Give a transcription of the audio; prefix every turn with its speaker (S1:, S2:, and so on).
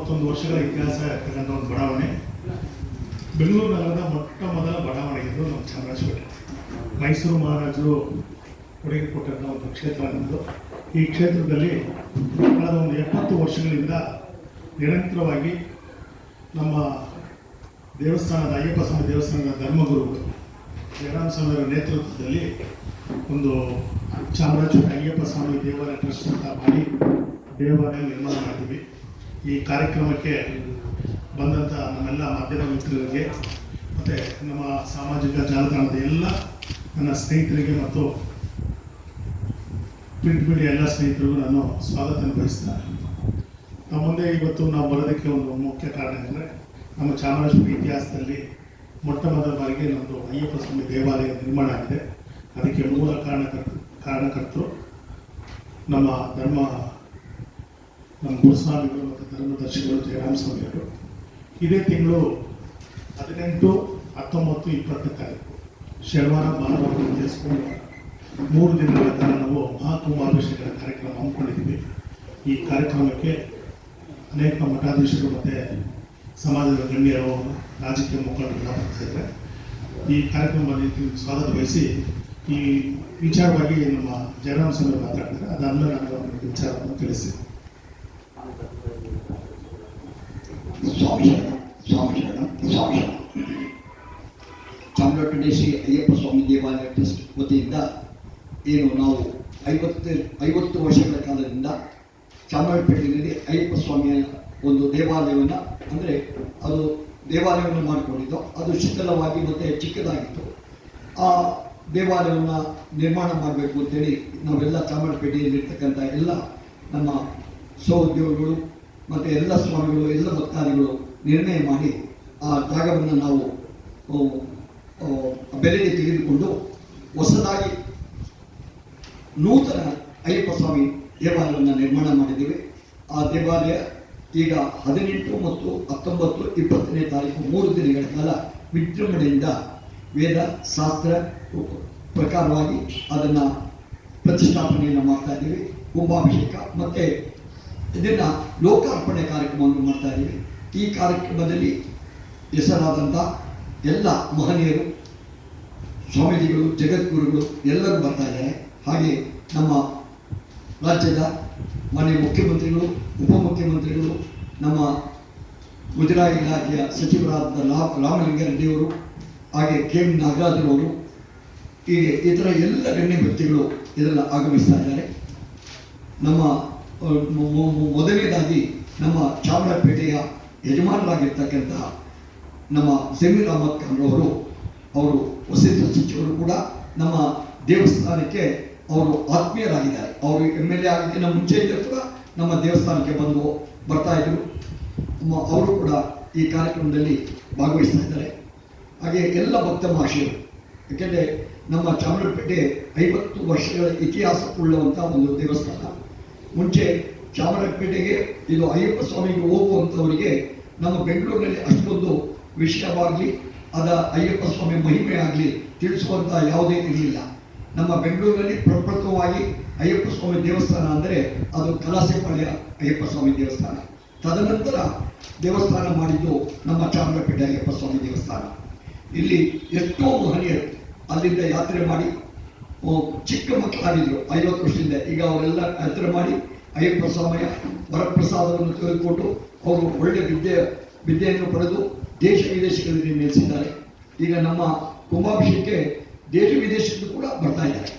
S1: 131 ವರ್ಷಗಳ ಇತಿಹಾಸ ಇರ್ತಕ್ಕಂಥ ಒಂದು ಬಡಾವಣೆ. ಬೆಂಗಳೂರು ನಗರದ ಮೊಟ್ಟ ಮೊದಲ ಬಡಾವಣೆ ಇದು ನಮ್ಮ ಚಾಮರಾಜಪೇಟೆ. ಮೈಸೂರು ಮಹಾರಾಜರು ಕೊಡುಗೆ ಕೊಟ್ಟಂಥ ಒಂದು ಕ್ಷೇತ್ರ ನಮ್ಮದು. ಈ ಕ್ಷೇತ್ರದಲ್ಲಿ ಕಳೆದ ಒಂದು 70 ವರ್ಷಗಳಿಂದ ನಿರಂತರವಾಗಿ ನಮ್ಮ ದೇವಸ್ಥಾನದ ಅಯ್ಯಪ್ಪ ಸ್ವಾಮಿ ದೇವಸ್ಥಾನದ ಧರ್ಮಗುರುಗಳು ಜಯರಾಮ್ ಸ್ವಾಮಿಯವರ ನೇತೃತ್ವದಲ್ಲಿ ಒಂದು ಚಾಮರಾಜಪೇಟೆ ಅಯ್ಯಪ್ಪ ಸ್ವಾಮಿ ದೇವಾಲಯ ಟ್ರಸ್ಟ್ ಅಂತ ಮಾಡಿ ದೇವಾಲಯ ನಿರ್ಮಾಣ ಮಾಡ್ತೀವಿ. ಈ ಕಾರ್ಯಕ್ರಮಕ್ಕೆ ಬಂದಂಥ ನಮ್ಮೆಲ್ಲ ಮಾಧ್ಯಮ ಮಿತ್ರರಿಗೆ ಮತ್ತು ನಮ್ಮ ಸಾಮಾಜಿಕ ಜಾಲತಾಣದ ಎಲ್ಲ ನನ್ನ ಸ್ನೇಹಿತರಿಗೆ ಮತ್ತು ಪ್ರಿಂಟ್ ಮೀಡಿಯಾ ಎಲ್ಲ ಸ್ನೇಹಿತರಿಗೂ ನಾನು ಸ್ವಾಗತ ಬಯಸ್ತೇನೆ. ನಮ್ಮ ಮುಂದೆ ಇವತ್ತು ನಾವು ಬರೋದಕ್ಕೆ ಒಂದು ಮುಖ್ಯ ಕಾರಣ ಅಂದರೆ ನಮ್ಮ ಚಾಮರಾಜಪೇಟೆ ಇತಿಹಾಸದಲ್ಲಿ ಮೊಟ್ಟ ಮೊದಲ ಬಾರಿಗೆ ನಮ್ಮದು ಅಯ್ಯಪ್ಪ ಸ್ವಾಮಿ ದೇವಾಲಯ ನಿರ್ಮಾಣ ಆಗಿದೆ. ಅದಕ್ಕೆ ಮೂಲ ಕಾರಣಕರ್ತರು ನಮ್ಮ ಗುರುಸ್ವಾಮಿಗಳು ಮತ್ತು ಧರ್ಮದರ್ಶಿಗಳು ಜಯರಾಮ್ ಸ್ವಾಮಿಯವರು. ಇದೇ ತಿಂಗಳು 18, 19, 20 ತಾರೀಕು ಶನಿವಾರ ಭಾನುವಾರ ಸೋಮವಾರ 3 ದಿನಗಳ ಕಾಲ ನಾವು ಮಹಾಕುಂಭಾಭಿಷೇಕದ ಕಾರ್ಯಕ್ರಮ ಹಮ್ಮಿಕೊಂಡಿದ್ದೀವಿ. ಈ ಕಾರ್ಯಕ್ರಮಕ್ಕೆ ಅನೇಕ ಮಠಾಧೀಶರು ಮತ್ತು ಸಮಾಜದ ಗಣ್ಯರು, ರಾಜಕೀಯ ಮುಖಂಡರೆಲ್ಲ ಬರ್ತಾ ಇದ್ದಾರೆ. ಈ ಕಾರ್ಯಕ್ರಮದಲ್ಲಿ ಸ್ವಾಗತ ಬಯಸಿ ಈ ವಿಚಾರವಾಗಿ ನಮ್ಮ ಜಯರಾಮ್ ಸ್ವಾಮಿ ಮಾತಾಡ್ತಾರೆ. ಅದನ್ನ ನಾನು ವಿಚಾರವನ್ನು ತಿಳಿಸಿ.
S2: ಸ್ವಾಮಿ ಚಾಮರಾಜಪೇಟೆ ಶ್ರೀ ಅಯ್ಯಪ್ಪ ಸ್ವಾಮಿ ದೇವಾಲಯ ಟ್ರಸ್ಟ್ ವತಿಯಿಂದ ಏನು ನಾವು 50 ವರ್ಷಗಳ ಕಾಲದಿಂದ ಚಾಮರಾಜಪೇಟೆಯಲ್ಲಿ ಅಯ್ಯಪ್ಪ ಸ್ವಾಮಿಯ ಒಂದು ದೇವಾಲಯವನ್ನು ಅಂದರೆ ಅದು ದೇವಾಲಯವನ್ನು ಮಾಡಿಕೊಂಡಿದ್ದು. ಅದು ಶಿಥಿಲವಾಗಿ ಮತ್ತು ಚಿಕ್ಕದಾಗಿತ್ತು. ಆ ದೇವಾಲಯವನ್ನು ನಿರ್ಮಾಣ ಮಾಡಬೇಕು ಅಂತೇಳಿ ನಾವೆಲ್ಲ ಚಾಮರಾಜಪೇಟೆಯಲ್ಲಿರ್ತಕ್ಕಂಥ ಎಲ್ಲ ನಮ್ಮ ಸಹೋದ್ಯೋಗಿಗಳು ಮತ್ತು ಎಲ್ಲ ಸ್ವಾಮಿಗಳು, ಎಲ್ಲ ಭಕ್ತಾದಿಗಳು ನಿರ್ಣಯ ಮಾಡಿ ಆ ಜಾಗವನ್ನು ನಾವು ಬೆಲೆಗೆ ತೆಗೆದುಕೊಂಡು ಹೊಸದಾಗಿ ನೂತನ ಅಯ್ಯಪ್ಪ ಸ್ವಾಮಿ ದೇವಾಲಯವನ್ನು ನಿರ್ಮಾಣ ಮಾಡಿದ್ದೇವೆ. ಆ ದೇವಾಲಯ ಈಗ 18 ಮತ್ತು 19, 20ನೇ ತಾರೀಕು 3 ದಿನಗಳ ಕಾಲ ವಿಜೃಂಭಣೆಯಿಂದ ವೇದ ಶಾಸ್ತ್ರ ಪ್ರಕಾರವಾಗಿ ಅದನ್ನು ಪ್ರತಿಷ್ಠಾಪನೆಯನ್ನು ಮಾಡ್ತಾ ಇದ್ದೀವಿ. ಕುಂಭಾಭಿಷೇಕ ಮತ್ತು ಇದನ್ನು ಲೋಕಾರ್ಪಣೆ ಕಾರ್ಯಕ್ರಮವನ್ನು ಮಾಡ್ತಾ ಇದ್ದೀವಿ. ಈ ಕಾರ್ಯಕ್ರಮದಲ್ಲಿ ಹೆಸರಾದಂಥ ಎಲ್ಲ ಮಹನೀಯರು, ಸ್ವಾಮೀಜಿಗಳು, ಜಗದ್ಗುರುಗಳು ಎಲ್ಲರೂ ಬರ್ತಾ ಇದ್ದಾರೆ. ಹಾಗೆ ನಮ್ಮ ರಾಜ್ಯದ ಮಾನ್ಯ ಮುಖ್ಯಮಂತ್ರಿಗಳು, ಉಪಮುಖ್ಯಮಂತ್ರಿಗಳು, ನಮ್ಮ ಮುಜರಾಯಿ ಇಲಾಖೆಯ ಸಚಿವರಾದ ರಾಮಲಿಂಗಾರೆಡ್ಡಿಯವರು, ಹಾಗೆ KM ನಾಗರಾಜರವರು, ಹೀಗೆ ಇತರ ಎಲ್ಲ ಗಣ್ಯ ವ್ಯಕ್ತಿಗಳು ಇದರಲ್ಲಿ ಆಗಮಿಸ್ತಾ ಇದ್ದಾರೆ. ನಮ್ಮ ಮೊದಲನೇದಾಗಿ ನಮ್ಮ ಚಾಮರಾಜಪೇಟೆಯ ಯಜಮಾನರಾಗಿರ್ತಕ್ಕಂತಹ ನಮ್ಮ ಜಮೀರ್ ಅಹಮದ್ ಖಾನ್ ಅವರು ವಸತಿ ಸಚಿವರು ಕೂಡ ನಮ್ಮ ದೇವಸ್ಥಾನಕ್ಕೆ ಅವರು ಆತ್ಮೀಯರಾಗಿದ್ದಾರೆ. ಅವರು MLA ಆಗಿದ್ದ ಮುಂಚೆಯಿಂದ ಕೂಡ ನಮ್ಮ ದೇವಸ್ಥಾನಕ್ಕೆ ಬರ್ತಾ ಇದ್ರು. ಅವರು ಕೂಡ ಈ ಕಾರ್ಯಕ್ರಮದಲ್ಲಿ ಭಾಗವಹಿಸ್ತಾ ಇದ್ದಾರೆ. ಹಾಗೆ ಎಲ್ಲ ಭಕ್ತ ಮಹಾಶಯರು, ಯಾಕೆಂದರೆ ನಮ್ಮ ಚಾಮರಾಜಪೇಟೆ 50 ವರ್ಷಗಳ ಇತಿಹಾಸ ಉಳ್ಳುವಂಥ ಒಂದು ದೇವಸ್ಥಾನ. ಮುಂಚೆ ಚಾಮರಾಜಪೇಟೆಗೆ ಇದು ಅಯ್ಯಪ್ಪ ಸ್ವಾಮಿಗೆ ಹೋಗುವಂಥವರಿಗೆ ನಮ್ಮ ಬೆಂಗಳೂರಿನಲ್ಲಿ ಅಷ್ಟೊಂದು ವಿಷಯವಾಗಲಿ ಅದ ಅಯ್ಯಪ್ಪ ಸ್ವಾಮಿ ಮಹಿಮೆ ಆಗಲಿ ತಿಳಿಸುವಂಥ ಯಾವುದೇ ಇರಲಿಲ್ಲ. ನಮ್ಮ ಬೆಂಗಳೂರಿನಲ್ಲಿ ಪ್ರಪ್ರಥಮವಾಗಿ ಅಯ್ಯಪ್ಪ ಸ್ವಾಮಿ ದೇವಸ್ಥಾನ ಅಂದರೆ ಅದು ಕಲಾಸೆಪಾಳ್ಯ ಅಯ್ಯಪ್ಪ ಸ್ವಾಮಿ ದೇವಸ್ಥಾನ. ತದನಂತರ ದೇವಸ್ಥಾನ ಮಾಡಿದ್ದು ನಮ್ಮ ಚಾಮರಾಜಪೇಟೆ ಅಯ್ಯಪ್ಪ ಸ್ವಾಮಿ ದೇವಸ್ಥಾನ. ಇಲ್ಲಿ ಎಷ್ಟೋ ಮಹನೀಯರು ಅಲ್ಲಿಂದ ಯಾತ್ರೆ ಮಾಡಿ, ಚಿಕ್ಕ ಮಕ್ಕಳಾಗಿದ್ದರು 50 ವರ್ಷದಿಂದ, ಈಗ ಅವರೆಲ್ಲ ಯಾತ್ರೆ ಮಾಡಿ ಅಯ್ಯಪ್ಪ ಸ್ವಾಮಿಯ ವರಪ್ರಸಾದವನ್ನು ತೆಗೆದುಕೊಟ್ಟು ಅವರು ಒಳ್ಳೆಯ ವಿದ್ಯೆಯನ್ನು ಪಡೆದು ದೇಶ ವಿದೇಶಗಳಲ್ಲಿ ನೆಲೆಸಿದ್ದಾರೆ. ಈಗ ನಮ್ಮ ಕುಂಭಾಭಿಷೇಕಕ್ಕೆ ದೇಶ ವಿದೇಶಕ್ಕೂ ಕೂಡ ಬರ್ತಾ ಇದ್ದಾರೆ.